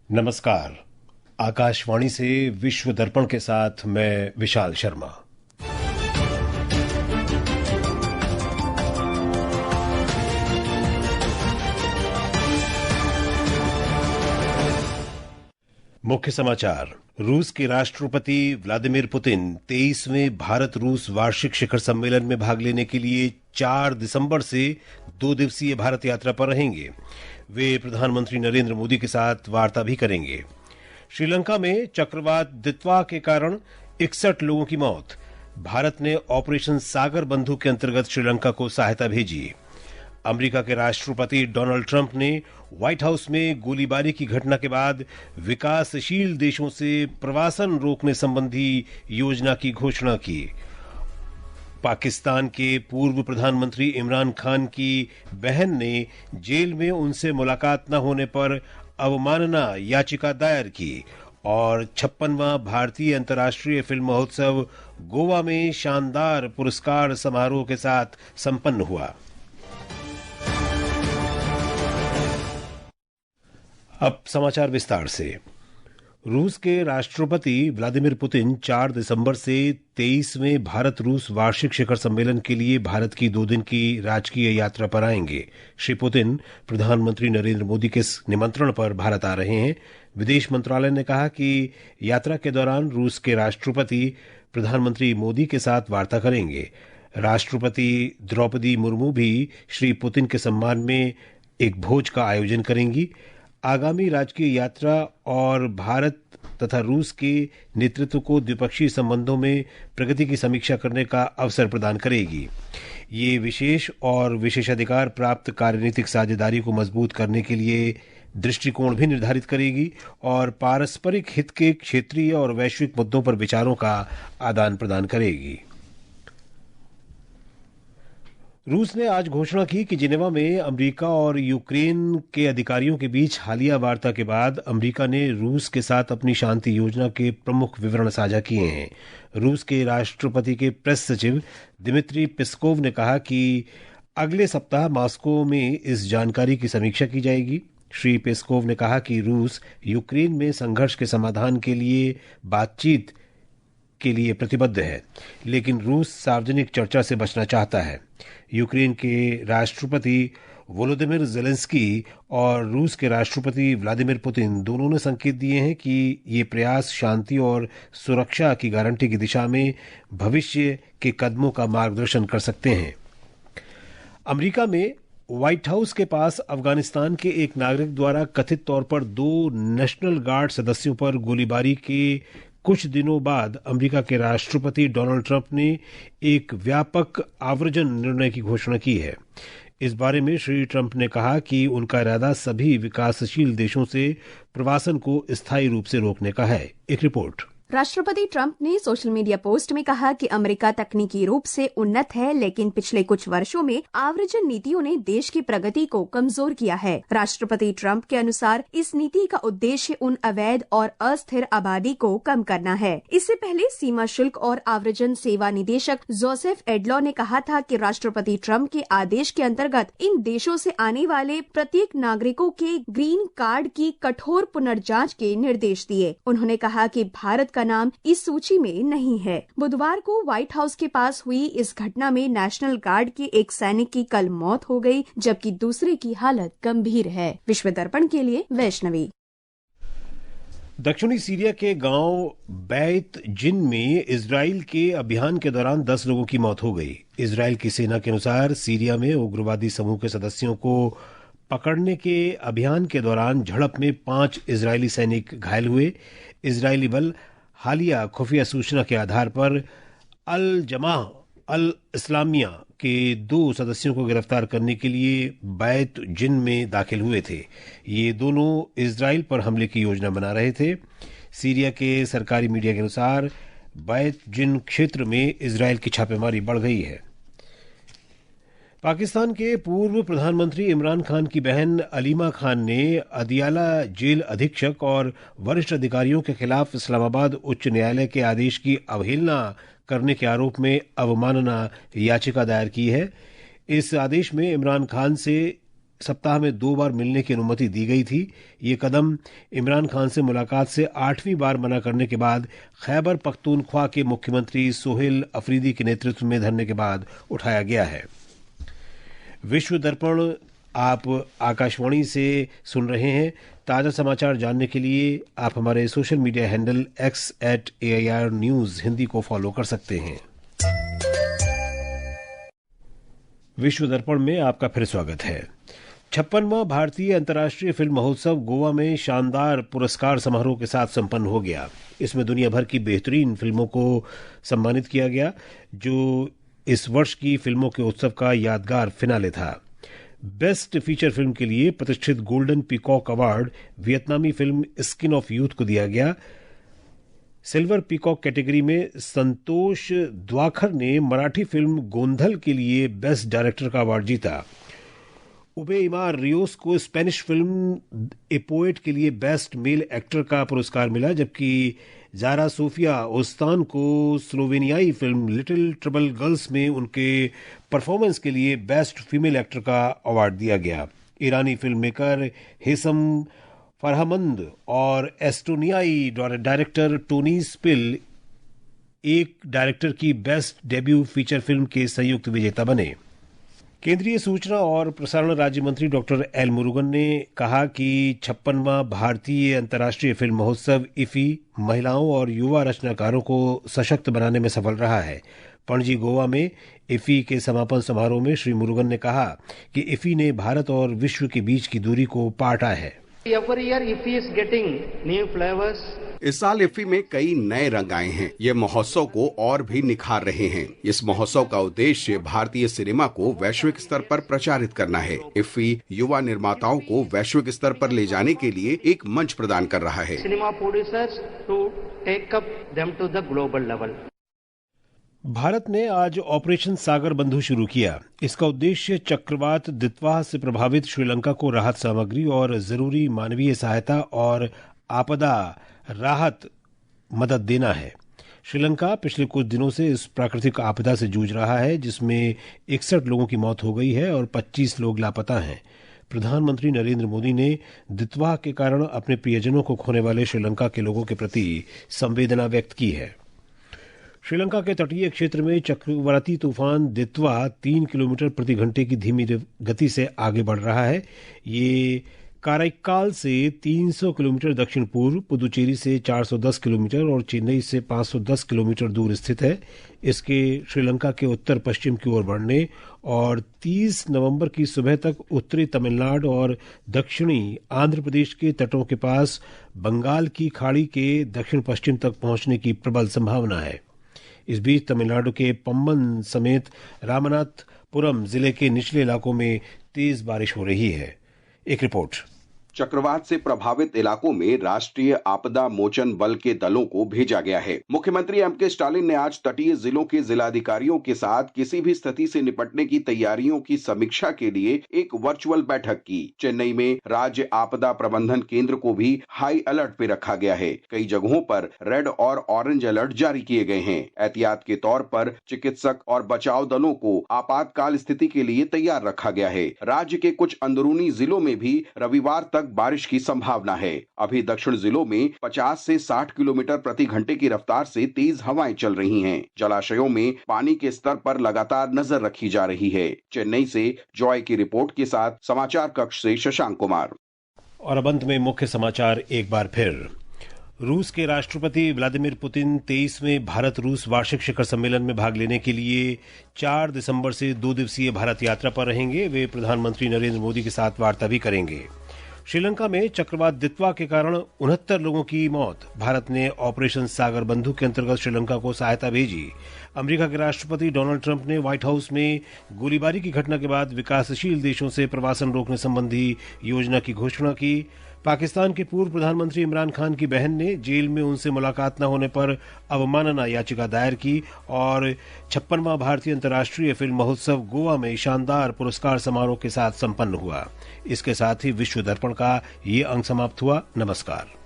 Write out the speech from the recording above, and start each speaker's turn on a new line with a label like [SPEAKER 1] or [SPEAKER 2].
[SPEAKER 1] नमस्कार। आकाशवाणी से विश्व दर्पण के साथ मैं विशाल शर्मा। मुख्य समाचार। रूस के राष्ट्रपति व्लादिमीर पुतिन 23वें भारत रूस वार्षिक शिखर सम्मेलन में भाग लेने के लिए 4 दिसंबर से 2 दिवसीय भारत यात्रा पर रहेंगे। वे प्रधानमंत्री नरेंद्र मोदी के साथ वार्ता भी करेंगे। श्रीलंका में चक्रवात दित्वा के कारण 61 लोगों की मौत। भारत ने ऑपरेशन सागर बंधु के अंतर्गत श्रीलंका को सहायता भेजी। अमेरिका के राष्ट्रपति डोनाल्ड ट्रंप ने व्हाइट हाउस में गोलीबारी की घटना के बाद विकासशील देशों से प्रवासन रोकने संबंधी योजना की घोषणा की। पाकिस्तान के पूर्व प्रधानमंत्री इमरान खान की बहन ने जेल में उनसे मुलाकात न होने पर अवमानना याचिका दायर की। और 56वां भारतीय अंतर्राष्ट्रीय फिल्म महोत्सव गोवा में शानदार पुरस्कार समारोह के साथ संपन्न हुआ। अब समाचार विस्तार से। रूस के राष्ट्रपति व्लादिमीर पुतिन 4 दिसंबर से 23वें भारत रूस वार्षिक शिखर सम्मेलन के लिए भारत की 2 दिन की राजकीय यात्रा पर आएंगे। श्री पुतिन प्रधानमंत्री नरेंद्र मोदी के निमंत्रण पर भारत आ रहे हैं। विदेश मंत्रालय ने कहा कि यात्रा के दौरान रूस के राष्ट्रपति प्रधानमंत्री मोदी के साथ वार्ता करेंगे। राष्ट्रपति द्रौपदी मुर्मू भी श्री पुतिन के सम्मान में एक भोज का आयोजन करेंगी। आगामी राजकीय यात्रा और भारत तथा रूस के नेतृत्व को द्विपक्षीय संबंधों में प्रगति की समीक्षा करने का अवसर प्रदान करेगी। ये विशेष और विशेषाधिकार प्राप्त कार्यनीतिक साझेदारी को मजबूत करने के लिए दृष्टिकोण भी निर्धारित करेगी और पारस्परिक हित के क्षेत्रीय और वैश्विक मुद्दों पर विचारों का आदान प्रदान करेगी। रूस ने आज घोषणा की कि जिनेवा में अमेरिका और यूक्रेन के अधिकारियों के बीच हालिया वार्ता के बाद अमेरिका ने रूस के साथ अपनी शांति योजना के प्रमुख विवरण साझा किए हैं। रूस के राष्ट्रपति के प्रेस सचिव दिमित्री पेस्कोव ने कहा कि अगले सप्ताह मॉस्को में इस जानकारी की समीक्षा की जाएगी। श्री पेस्कोव ने कहा कि रूस यूक्रेन में संघर्ष के समाधान के लिए बातचीत के लिए प्रतिबद्ध है, लेकिन रूस सार्वजनिक चर्चा से बचना चाहता है। यूक्रेन के राष्ट्रपति वोलोदिमिर जेलेंस्की और रूस के राष्ट्रपति व्लादिमीर पुतिन दोनों ने संकेत दिए हैं कि ये प्रयास शांति और सुरक्षा की गारंटी की दिशा में भविष्य के कदमों का मार्गदर्शन कर सकते हैं। अमेरिका में व्हाइट हाउस के पास अफगानिस्तान के एक नागरिक द्वारा कथित तौर पर 2 नेशनल गार्ड सदस्यों पर गोलीबारी के कुछ दिनों बाद अमेरिका के राष्ट्रपति डोनाल्ड ट्रंप ने एक व्यापक आव्रजन निर्णय की घोषणा की है। इस बारे में श्री ट्रंप ने कहा कि उनका इरादा सभी विकासशील देशों से प्रवासन को स्थायी रूप से रोकने का है। एक रिपोर्ट।
[SPEAKER 2] राष्ट्रपति ट्रंप ने सोशल मीडिया पोस्ट में कहा कि अमेरिका तकनीकी रूप से उन्नत है, लेकिन पिछले कुछ वर्षों में आव्रजन नीतियों ने देश की प्रगति को कमजोर किया है। राष्ट्रपति ट्रंप के अनुसार इस नीति का उद्देश्य उन अवैध और अस्थिर आबादी को कम करना है। इससे पहले सीमा शुल्क और आव्रजन सेवा निदेशक जोसेफ एडलॉ ने कहा था कि राष्ट्रपति ट्रंप के आदेश के अंतर्गत इन देशों से आने वाले प्रत्येक नागरिकों के ग्रीन कार्ड की कठोर पुनर्जांच के निर्देश दिए। उन्होंने कहा कि भारत का नाम इस सूची में नहीं है। बुधवार को व्हाइट हाउस के पास हुई इस घटना में नेशनल गार्ड के एक सैनिक की कल मौत हो गई, जबकि दूसरे की हालत गंभीर है। विश्व दर्पण के लिए वैष्णवी।
[SPEAKER 1] दक्षिणी सीरिया के गांव बैत जिन में इजराइल के अभियान के दौरान 10 लोगों की मौत हो गई। इजराइल की सेना के अनुसार सीरिया में उग्रवादी समूह के सदस्यों को पकड़ने के अभियान के दौरान झड़प में 5 इजरायली सैनिक घायल हुए। इजरायली बल हालिया खुफिया सूचना के आधार पर अल जमाह अल इस्लामिया के 2 सदस्यों को गिरफ्तार करने के लिए बैत जिन में दाखिल हुए थे। ये दोनों इजराइल पर हमले की योजना बना रहे थे। सीरिया के सरकारी मीडिया के अनुसार बैत जिन क्षेत्र में इजराइल की छापेमारी बढ़ गई है। पाकिस्तान के पूर्व प्रधानमंत्री इमरान खान की बहन अलीमा खान ने अदियाला जेल अधीक्षक और वरिष्ठ अधिकारियों के खिलाफ इस्लामाबाद उच्च न्यायालय के आदेश की अवहेलना करने के आरोप में अवमानना याचिका दायर की है। इस आदेश में इमरान खान से सप्ताह में 2 बार मिलने की अनुमति दी गई थी। ये कदम इमरान खान से मुलाकात से 8वीं बार मना करने के बाद खैबर पख्तूनख्वा के मुख्यमंत्री सोहेल अफरीदी के नेतृत्व में धरने के बाद उठाया गया है। विश्व दर्पण आप आकाशवाणी से सुन रहे हैं। ताज़ा समाचार जानने के लिए आप हमारे social media handle x@AIR news Hindi को फॉलो कर सकते हैं। विश्व दर्पण में आपका फिर स्वागत है। 56वां भारतीय अंतर्राष्ट्रीय फिल्म महोत्सव गोवा में शानदार पुरस्कार समारोह के साथ संपन्न हो गया। इसमें दुनिया भर की बेहतरीन फिल्मों को सम्मानित किया गया, जो इस वर्ष की फिल्मों के उत्सव का यादगार फिनाले था। बेस्ट फीचर फिल्म के लिए प्रतिष्ठित गोल्डन पीकॉक अवार्ड वियतनामी फिल्म स्किन ऑफ यूथ को दिया गया। सिल्वर पीकॉक कैटेगरी में संतोष द्वाखर ने मराठी फिल्म गोंधल के लिए बेस्ट डायरेक्टर का अवार्ड जीता। उबेइमार रियोस को स्पेनिश फिल्म ए पोएट के लिए बेस्ट मेल एक्टर का पुरस्कार मिला, जबकि जारा सोफिया ओस्तान को स्लोवेनियाई फिल्म लिटिल ट्रबल गर्ल्स में उनके परफॉर्मेंस के लिए बेस्ट फीमेल एक्टर का अवार्ड दिया गया। ईरानी फिल्म मेकर हेसम फरहमंद और एस्टोनियाई डायरेक्टर टोनी स्पिल एक डायरेक्टर की बेस्ट डेब्यू फीचर फिल्म के संयुक्त विजेता बने। केंद्रीय सूचना और प्रसारण राज्य मंत्री डॉक्टर एल मुरुगन ने कहा कि 56वां भारतीय अंतर्राष्ट्रीय फिल्म महोत्सव इफी महिलाओं और युवा रचनाकारों को सशक्त बनाने में सफल रहा है। पणजी गोवा में इफी के समापन समारोह में श्री मुरुगन ने कहा कि इफी ने भारत और विश्व के बीच की दूरी को पाटा है।
[SPEAKER 3] Every year IFFI is getting new flavors.
[SPEAKER 4] इस साल इफ्फी में कई नए रंग आए हैं। ये महोत्सव को और भी निखार रहे हैं। इस महोत्सव का उद्देश्य भारतीय सिनेमा को वैश्विक स्तर पर प्रचारित करना है। इफ्फी युवा निर्माताओं को वैश्विक स्तर पर ले जाने के लिए एक मंच प्रदान कर रहा है।
[SPEAKER 3] Cinema producers to take up them to the global level.
[SPEAKER 1] Bharat ने आज ऑपरेशन सागर बंधु शुरू किया। इसका उद्देश्य चक्रवात दितवाह से प्रभावित श्रीलंका को राहत सामग्री और जरूरी मानवीय सहायता और आपदा राहत मदद देना है। श्रीलंका पिछले कुछ दिनों से इस प्राकृतिक आपदा से जूझ रहा है, जिसमें 61 लोगों की मौत हो गई है और 25 लोग लापता हैं। प्रधानमंत्री नरेंद्र मोदी ने दितवाह के कारण अपने प्रियजनों को खोने वाले श्रीलंका के लोगों के प्रति संवेदना व्यक्त की है। श्रीलंका के तटीय क्षेत्र में चक्रवाती तूफान दितवा 3 किलोमीटर प्रति घंटे की धीमी गति से आगे बढ़ रहा है। ये काराइक्काल से 300 किलोमीटर दक्षिण पूर्व, पुदुचेरी से 410 किलोमीटर और चेन्नई से 510 किलोमीटर दूर स्थित है। इसके श्रीलंका के उत्तर पश्चिम की ओर बढ़ने और 30 नवंबर की सुबह तक उत्तरी तमिलनाडु और दक्षिणी आंध्र प्रदेश के तटों के पास बंगाल की खाड़ी के दक्षिण पश्चिम तक पहुंचने की प्रबल संभावना है। इस बीच तमिलनाडु के पम्बन समेत रामनाथपुरम जिले के निचले इलाकों में तेज बारिश हो रही है। एक रिपोर्ट।
[SPEAKER 4] चक्रवात से प्रभावित इलाकों में राष्ट्रीय आपदा मोचन बल के दलों को भेजा गया है। मुख्यमंत्री एम के स्टालिन ने आज तटीय जिलों के जिलाधिकारियों के साथ किसी भी स्थिति से निपटने की तैयारियों की समीक्षा के लिए एक वर्चुअल बैठक की। चेन्नई में राज्य आपदा प्रबंधन केंद्र को भी हाई अलर्ट पे रखा गया है। कई जगहों पर रेड और ऑरेंज अलर्ट जारी किए गए हैं। एहतियात के तौर पर चिकित्सक और बचाव दलों को आपातकाल स्थिति के लिए तैयार रखा गया है। राज्य के कुछ अंदरूनी जिलों में भी रविवार तक बारिश की संभावना है। अभी दक्षिण जिलों में 50 से 60 किलोमीटर प्रति घंटे की रफ्तार से तेज हवाएं चल रही हैं। जलाशयों में पानी के स्तर पर लगातार नजर रखी जा रही है। चेन्नई से जॉय की रिपोर्ट के साथ समाचार कक्ष से शशांक कुमार।
[SPEAKER 1] और अब अंत में मुख्य समाचार एक बार फिर। रूस के राष्ट्रपति व्लादिमीर पुतिन 23वें भारत रूस वार्षिक शिखर सम्मेलन में भाग लेने के लिए 4 दिसंबर से 2 दिवसीय भारत यात्रा पर रहेंगे। वे प्रधानमंत्री नरेंद्र मोदी के साथ वार्ता भी करेंगे। श्रीलंका में चक्रवात दितवा के कारण 69 लोगों की मौत। भारत ने ऑपरेशन सागर बंधु के अंतर्गत श्रीलंका को सहायता भेजी। अमेरिका के राष्ट्रपति डोनाल्ड ट्रंप ने व्हाइट हाउस में गोलीबारी की घटना के बाद विकासशील देशों से प्रवासन रोकने संबंधी योजना की घोषणा की। पाकिस्तान के पूर्व प्रधानमंत्री इमरान खान की बहन ने जेल में उनसे मुलाकात न होने पर अवमानना याचिका दायर की। और 56वां भारतीय अंतर्राष्ट्रीय फिल्म महोत्सव गोवा में शानदार पुरस्कार समारोह के साथ संपन्न हुआ। इसके साथ ही विश्व दर्पण का ये अंक समाप्त हुआ। नमस्कार।